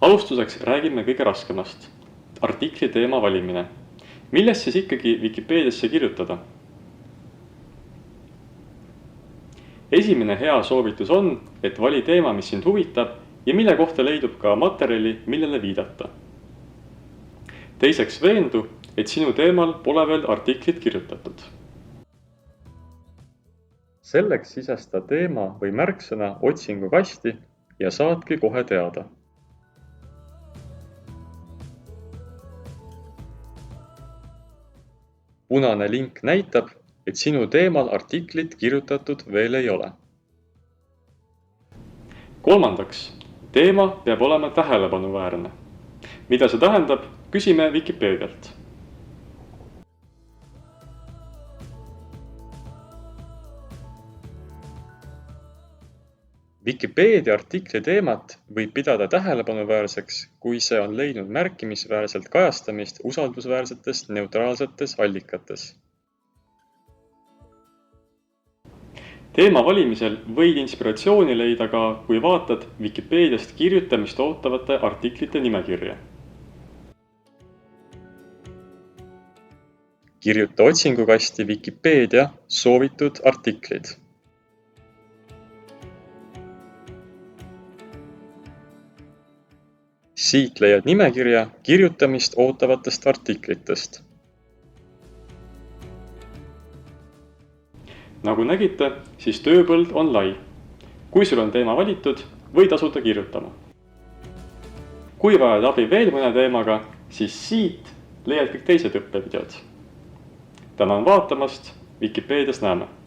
Alustuseks räägime kõige raskemast. Artikli teema valimine. Millest siis ikkagi Vikipeediasse kirjutada? Esimene hea soovitus on, et vali teema, mis sind huvitab ja mille kohta leidub ka materjali, millele viidata. Teiseks veendu, et sinu teemal pole veel artiklit kirjutatud. Selleks sisesta teema või märksõna otsingukasti ja saadki kohe teada. Punane link näitab, et sinu teemal artiklit kirjutatud veel ei ole. Kolmandaks, teema peab olema tähelepanuväärne. Mida see tähendab, küsime Vikipeedialt. Vikipeedia artikli teemat võib pidada tähelepanuväärseks, kui see on leidnud märkimisväärselt kajastamist usaldusväärsetes neutraalsetes allikates. Teema valimisel võid inspiratsiooni leida ka, kui vaatad Vikipeediast kirjutamist ootavate artiklite nimekirja. Kirjuta otsingukasti Vikipeedia soovitud artiklid. Siit leiad nimekirja kirjutamist ootavatest artiklitest. Nagu nägite, siis tööpõld on lai. Kui sul on teema valitud, võid asuda kirjutama. Kui vajad abi veel mõne teemaga, siis siit leiad kõik teised õppevideod. Tänan vaatamast, Vikipeedias näeme!